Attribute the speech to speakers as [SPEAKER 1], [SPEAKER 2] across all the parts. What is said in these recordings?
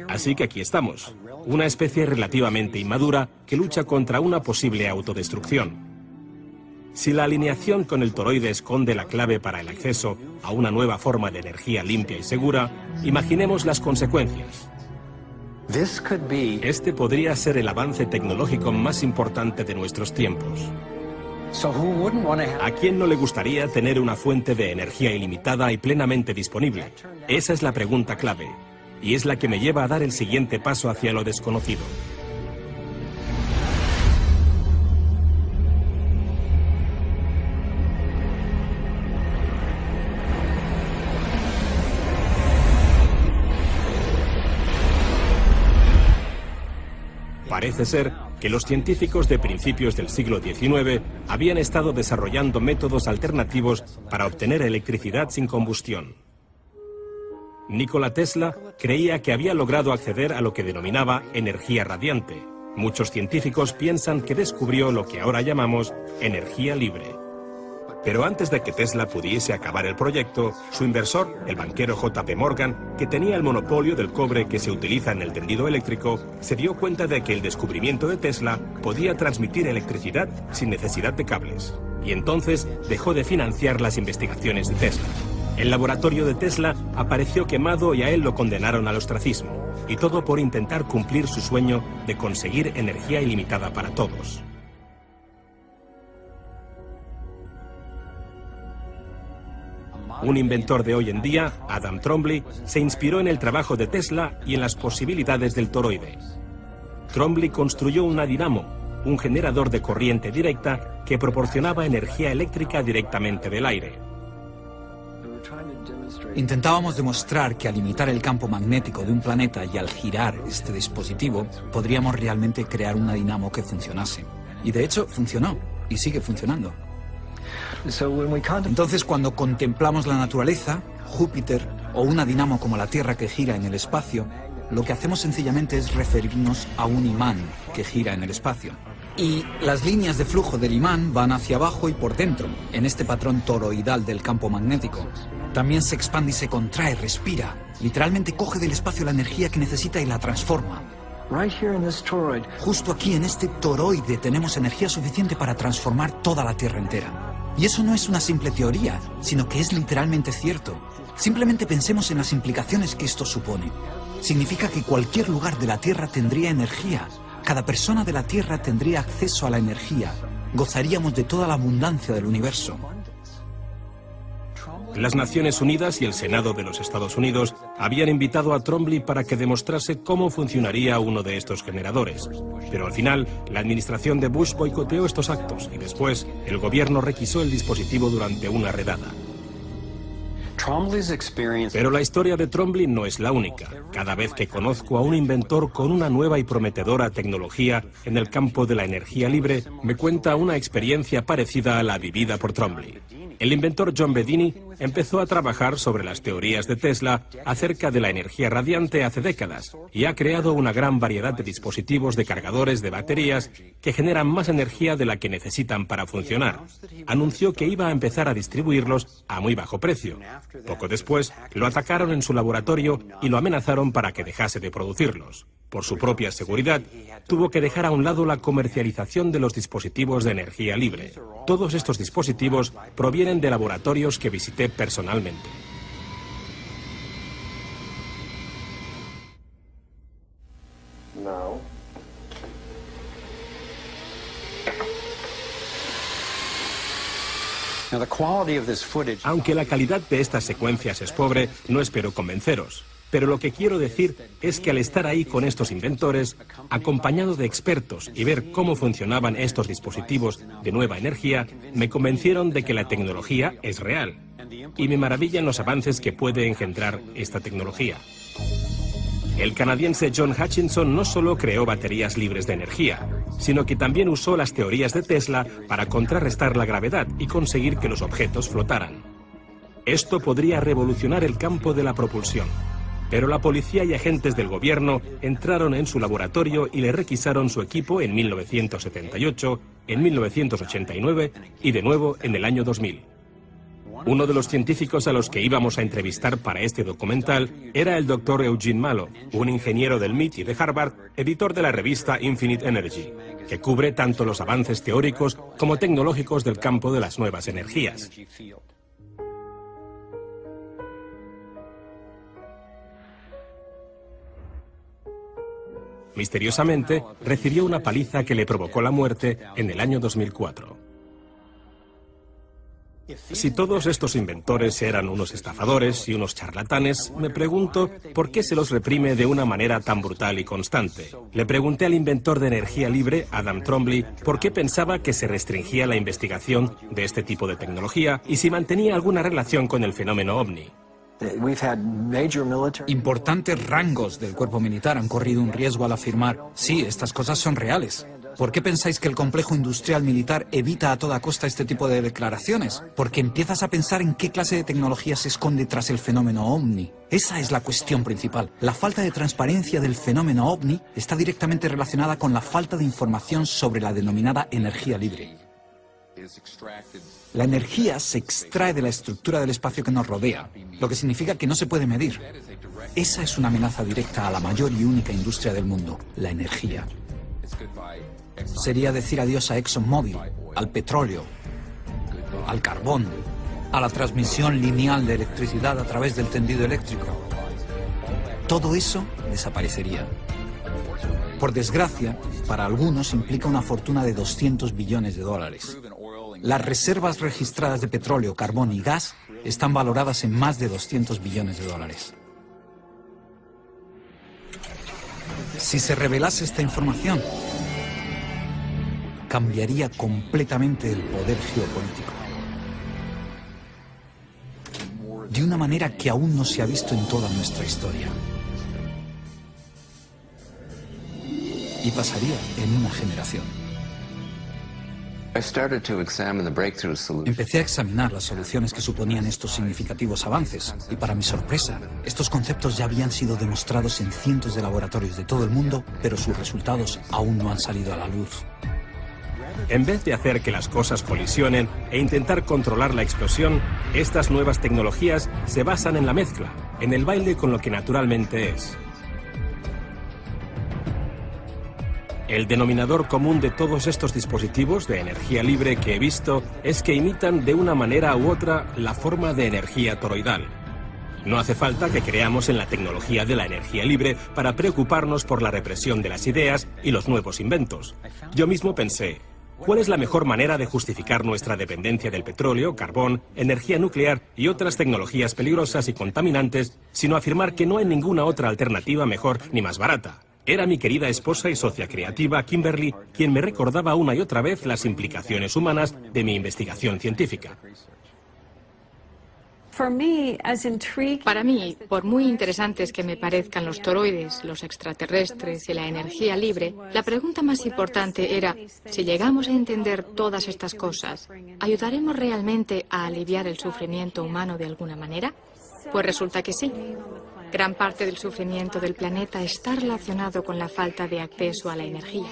[SPEAKER 1] Así que aquí estamos, una especie relativamente inmadura que lucha contra una posible autodestrucción. Si la alineación con el toroide esconde la clave para el acceso a una nueva forma de energía limpia y segura, imaginemos las consecuencias. Este podría ser el avance tecnológico más importante de nuestros tiempos. ¿A quién no le gustaría tener una fuente de energía ilimitada y plenamente disponible? Esa es la pregunta clave, y es la que me lleva a dar el siguiente paso hacia lo desconocido. Parece ser que los científicos de principios del siglo XIX habían estado desarrollando métodos alternativos para obtener electricidad sin combustión. Nikola Tesla creía que había logrado acceder a lo que denominaba energía radiante. Muchos científicos piensan que descubrió lo que ahora llamamos energía libre. Pero antes de que Tesla pudiese acabar el proyecto, su inversor, el banquero J.P. Morgan, que tenía el monopolio del cobre que se utiliza en el tendido eléctrico, se dio cuenta de que el descubrimiento de Tesla podía transmitir electricidad sin necesidad de cables. Y entonces dejó de financiar las investigaciones de Tesla. El laboratorio de Tesla apareció quemado y a él lo condenaron al ostracismo. Y todo por intentar cumplir su sueño de conseguir energía ilimitada para todos. Un inventor de hoy en día, Adam Trombly, se inspiró en el trabajo de Tesla y en las posibilidades del toroide. Trombly construyó una dinamo, un generador de corriente directa que proporcionaba energía eléctrica directamente del aire.
[SPEAKER 2] Intentábamos demostrar que al limitar el campo magnético de un planeta y al girar este dispositivo, podríamos realmente crear una dinamo que funcionase. Y de hecho, funcionó, y sigue funcionando. Entonces, cuando contemplamos la naturaleza, Júpiter o una dinamo como la Tierra que gira en el espacio, lo que hacemos sencillamente es referirnos a un imán que gira en el espacio. Y las líneas de flujo del imán van hacia abajo y por dentro, en este patrón toroidal del campo magnético. También se expande y se contrae, respira. Literalmente coge del espacio la energía que necesita y la transforma. Justo aquí, en este toroide, tenemos energía suficiente para transformar toda la Tierra entera. Y eso no es una simple teoría, sino que es literalmente cierto. Simplemente pensemos en las implicaciones que esto supone. Significa que cualquier lugar de la Tierra tendría energía. Cada persona de la Tierra tendría acceso a la energía. Gozaríamos de toda la abundancia del universo.
[SPEAKER 1] Las Naciones Unidas y el Senado de los Estados Unidos habían invitado a Trombly para que demostrase cómo funcionaría uno de estos generadores. Pero al final, la administración de Bush boicoteó estos actos y después el gobierno requisó el dispositivo durante una redada. Pero la historia de Trombly no es la única. Cada vez que conozco a un inventor con una nueva y prometedora tecnología en el campo de la energía libre, me cuenta una experiencia parecida a la vivida por Trombly. El inventor John Bedini empezó a trabajar sobre las teorías de Tesla acerca de la energía radiante hace décadas y ha creado una gran variedad de dispositivos de cargadores de baterías que generan más energía de la que necesitan para funcionar. Anunció que iba a empezar a distribuirlos a muy bajo precio. Poco después, lo atacaron en su laboratorio y lo amenazaron para que dejase de producirlos. Por su propia seguridad, tuvo que dejar a un lado la comercialización de los dispositivos de energía libre. Todos estos dispositivos provienen de laboratorios que visité personalmente. Aunque la calidad de estas secuencias es pobre, no espero convenceros. Pero lo que quiero decir es que al estar ahí con estos inventores, acompañado de expertos y ver cómo funcionaban estos dispositivos de nueva energía, me convencieron de que la tecnología es real. Y me maravillan los avances que puede engendrar esta tecnología. El canadiense John Hutchinson no solo creó baterías libres de energía, sino que también usó las teorías de Tesla para contrarrestar la gravedad y conseguir que los objetos flotaran. Esto podría revolucionar el campo de la propulsión. Pero la policía y agentes del gobierno entraron en su laboratorio y le requisaron su equipo en 1978, en 1989 y de nuevo en el año 2000. Uno de los científicos a los que íbamos a entrevistar para este documental era el Dr. Eugene Malo, un ingeniero del MIT y de Harvard, editor de la revista Infinite Energy, que cubre tanto los avances teóricos como tecnológicos del campo de las nuevas energías. Misteriosamente, recibió una paliza que le provocó la muerte en el año 2004. Si todos estos inventores eran unos estafadores y unos charlatanes, me pregunto por qué se los reprime de una manera tan brutal y constante. Le pregunté al inventor de energía libre, Adam Trombly, por qué pensaba que se restringía la investigación de este tipo de tecnología y si mantenía alguna relación con el fenómeno ovni.
[SPEAKER 2] Importantes rangos del cuerpo militar han corrido un riesgo al afirmar, sí, estas cosas son reales. ¿Por qué pensáis que el complejo industrial militar evita a toda costa este tipo de declaraciones? Porque empiezas a pensar en qué clase de tecnología se esconde tras el fenómeno ovni. Esa es la cuestión principal. La falta de transparencia del fenómeno ovni está directamente relacionada con la falta de información sobre la denominada energía libre. La energía se extrae de la estructura del espacio que nos rodea, lo que significa que no se puede medir. Esa es una amenaza directa a la mayor y única industria del mundo, la energía. Sería decir adiós a ExxonMobil, al petróleo, al carbón, a la transmisión lineal de electricidad a través del tendido eléctrico. Todo eso desaparecería. Por desgracia, para algunos implica una fortuna de 200 billones de dólares. Las reservas registradas de petróleo, carbón y gas están valoradas en más de 200 billones de dólares. Si se revelase esta información, cambiaría completamente el poder geopolítico. De una manera que aún no se ha visto en toda nuestra historia. Y pasaría en una generación. Empecé a examinar las soluciones que suponían estos significativos avances, y para mi sorpresa, estos conceptos ya habían sido demostrados en cientos de laboratorios de todo el mundo, pero sus resultados aún no han salido a la luz.
[SPEAKER 1] En vez de hacer que las cosas colisionen e intentar controlar la explosión, estas nuevas tecnologías se basan en la mezcla, en el baile con lo que naturalmente es. El denominador común de todos estos dispositivos de energía libre que he visto es que imitan de una manera u otra la forma de energía toroidal. No hace falta que creamos en la tecnología de la energía libre para preocuparnos por la represión de las ideas y los nuevos inventos. Yo mismo pensé, ¿cuál es la mejor manera de justificar nuestra dependencia del petróleo, carbón, energía nuclear y otras tecnologías peligrosas y contaminantes, sino afirmar que no hay ninguna otra alternativa mejor ni más barata? Era mi querida esposa y socia creativa, Kimberly, quien me recordaba una y otra vez las implicaciones humanas de mi investigación científica.
[SPEAKER 3] Para mí, por muy interesantes que me parezcan los toroides, los extraterrestres y la energía libre, la pregunta más importante era, si llegamos a entender todas estas cosas, ¿ayudaremos realmente a aliviar el sufrimiento humano de alguna manera? Pues resulta que sí. Gran parte del sufrimiento del planeta está relacionado con la falta de acceso a la energía.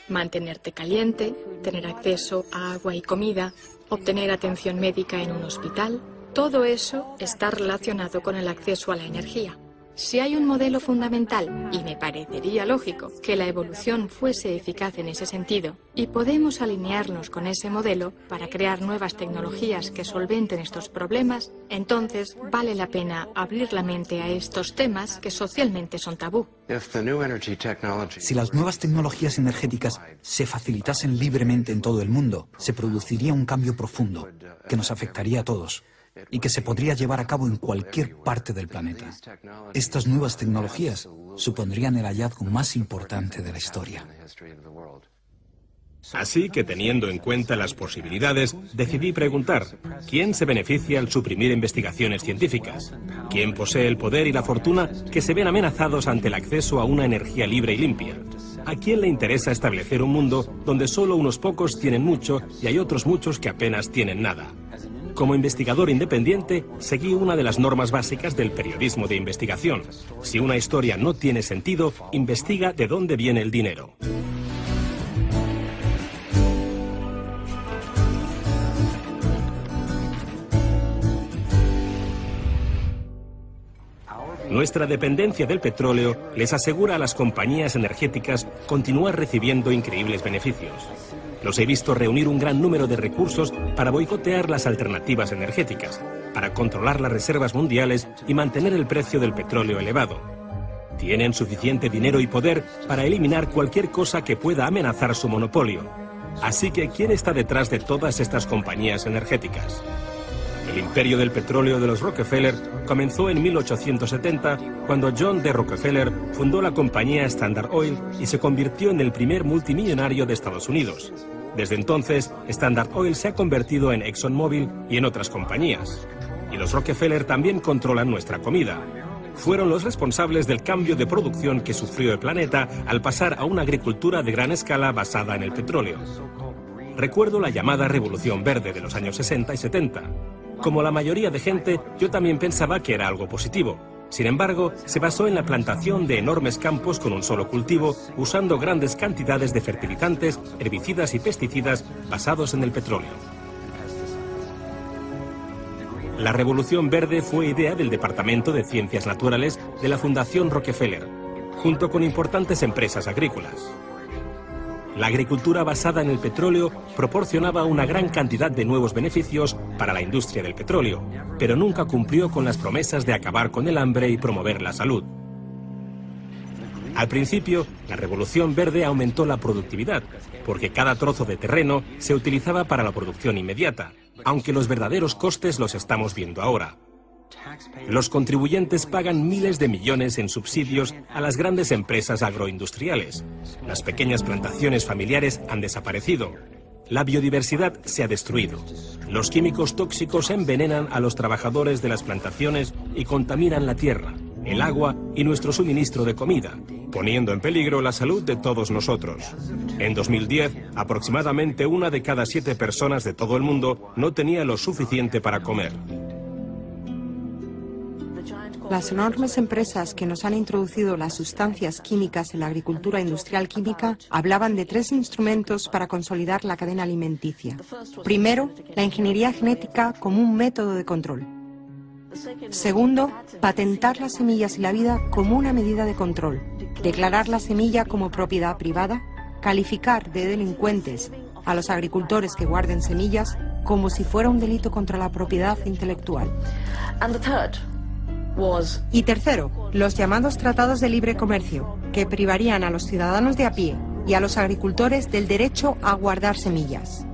[SPEAKER 3] Mantenerte caliente, tener acceso a agua y comida, obtener atención médica en un hospital, todo eso está relacionado con el acceso a la energía. Si hay un modelo fundamental, y me parecería lógico que la evolución fuese eficaz en ese sentido, y podemos alinearnos con ese modelo para crear nuevas tecnologías que solventen estos problemas, entonces vale la pena abrir la mente a estos temas que socialmente son tabú.
[SPEAKER 2] Si las nuevas tecnologías energéticas se facilitasen libremente en todo el mundo, se produciría un cambio profundo que nos afectaría a todos y que se podría llevar a cabo en cualquier parte del planeta. Estas nuevas tecnologías supondrían el hallazgo más importante de la historia.
[SPEAKER 1] Así que, teniendo en cuenta las posibilidades, decidí preguntar, ¿quién se beneficia al suprimir investigaciones científicas? ¿Quién posee el poder y la fortuna que se ven amenazados ante el acceso a una energía libre y limpia? ¿A quién le interesa establecer un mundo donde solo unos pocos tienen mucho y hay otros muchos que apenas tienen nada? Como investigador independiente, seguí una de las normas básicas del periodismo de investigación. Si una historia no tiene sentido, investiga de dónde viene el dinero. Nuestra dependencia del petróleo les asegura a las compañías energéticas continuar recibiendo increíbles beneficios. Los he visto reunir un gran número de recursos para boicotear las alternativas energéticas, para controlar las reservas mundiales y mantener el precio del petróleo elevado. Tienen suficiente dinero y poder para eliminar cualquier cosa que pueda amenazar su monopolio. Así que, ¿quién está detrás de todas estas compañías energéticas? El imperio del petróleo de los Rockefeller comenzó en 1870, cuando John D. Rockefeller fundó la compañía Standard Oil y se convirtió en el primer multimillonario de Estados Unidos. Desde entonces, Standard Oil se ha convertido en ExxonMobil y en otras compañías. Y los Rockefeller también controlan nuestra comida. Fueron los responsables del cambio de producción que sufrió el planeta al pasar a una agricultura de gran escala basada en el petróleo. Recuerdo la llamada Revolución Verde de los años 60 y 70. Como la mayoría de gente, yo también pensaba que era algo positivo. Sin embargo, se basó en la plantación de enormes campos con un solo cultivo, usando grandes cantidades de fertilizantes, herbicidas y pesticidas basados en el petróleo. La Revolución Verde fue idea del Departamento de Ciencias Naturales de la Fundación Rockefeller, junto con importantes empresas agrícolas. La agricultura basada en el petróleo proporcionaba una gran cantidad de nuevos beneficios para la industria del petróleo, pero nunca cumplió con las promesas de acabar con el hambre y promover la salud. Al principio, la Revolución Verde aumentó la productividad, porque cada trozo de terreno se utilizaba para la producción inmediata, aunque los verdaderos costes los estamos viendo ahora. Los contribuyentes pagan miles de millones en subsidios a las grandes empresas agroindustriales. Las pequeñas plantaciones familiares han desaparecido. La biodiversidad se ha destruido. Los químicos tóxicos envenenan a los trabajadores de las plantaciones y contaminan la tierra, el agua y nuestro suministro de comida, poniendo en peligro la salud de todos nosotros. En 2010, aproximadamente 1 de cada 7 personas de todo el mundo no tenía lo suficiente para comer.
[SPEAKER 4] Las enormes empresas que nos han introducido las sustancias químicas en la agricultura industrial química hablaban de 3 instrumentos para consolidar la cadena alimenticia. Primero, la ingeniería genética como un método de control. Segundo, patentar las semillas y la vida como una medida de control. Declarar la semilla como propiedad privada. Calificar de delincuentes a los agricultores que guarden semillas como si fuera un delito contra la propiedad intelectual. Y tercero, los llamados tratados de libre comercio, que privarían a los ciudadanos de a pie y a los agricultores del derecho a guardar semillas.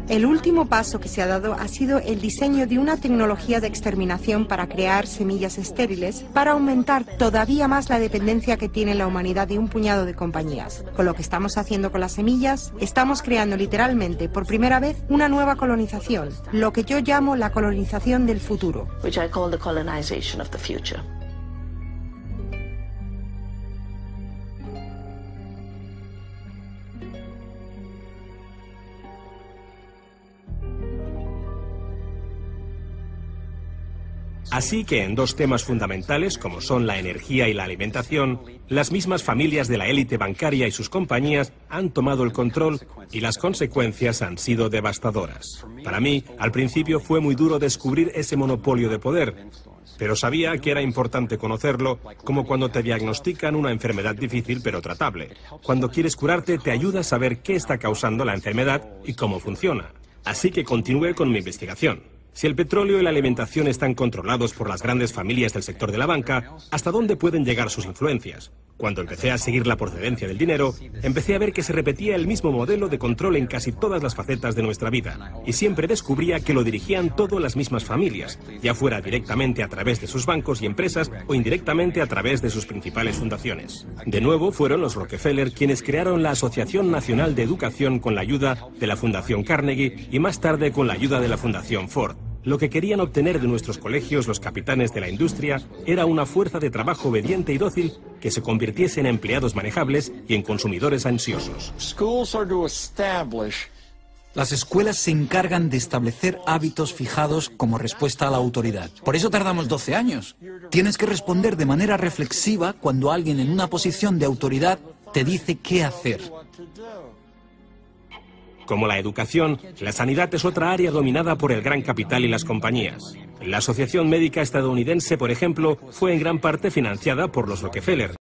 [SPEAKER 4] El último paso que se ha dado ha sido el diseño de una tecnología de exterminación para crear semillas estériles para aumentar todavía más la dependencia que tiene la humanidad de un puñado de compañías. Con lo que estamos haciendo con las semillas, estamos creando literalmente por primera vez una nueva colonización, lo que yo llamo la colonización del futuro.
[SPEAKER 1] Así que en 2 temas fundamentales, como son la energía y la alimentación, las mismas familias de la élite bancaria y sus compañías han tomado el control y las consecuencias han sido devastadoras. Para mí, al principio fue muy duro descubrir ese monopolio de poder, pero sabía que era importante conocerlo, como cuando te diagnostican una enfermedad difícil pero tratable. Cuando quieres curarte, te ayuda a saber qué está causando la enfermedad y cómo funciona. Así que continué con mi investigación. Si el petróleo y la alimentación están controlados por las grandes familias del sector de la banca, ¿hasta dónde pueden llegar sus influencias? Cuando empecé a seguir la procedencia del dinero, empecé a ver que se repetía el mismo modelo de control en casi todas las facetas de nuestra vida, y siempre descubría que lo dirigían todas las mismas familias, ya fuera directamente a través de sus bancos y empresas o indirectamente a través de sus principales fundaciones. De nuevo, fueron los Rockefeller quienes crearon la Asociación Nacional de Educación con la ayuda de la Fundación Carnegie y más tarde con la ayuda de la Fundación Ford. Lo que querían obtener de nuestros colegios los capitanes de la industria era una fuerza de trabajo obediente y dócil que se convirtiese en empleados manejables y en consumidores ansiosos.
[SPEAKER 2] Las escuelas se encargan de establecer hábitos fijados como respuesta a la autoridad. Por eso tardamos 12 años. Tienes que responder de manera reflexiva cuando alguien en una posición de autoridad te dice qué hacer.
[SPEAKER 1] Como la educación, la sanidad es otra área dominada por el gran capital y las compañías. La Asociación Médica Estadounidense, por ejemplo, fue en gran parte financiada por los Rockefeller.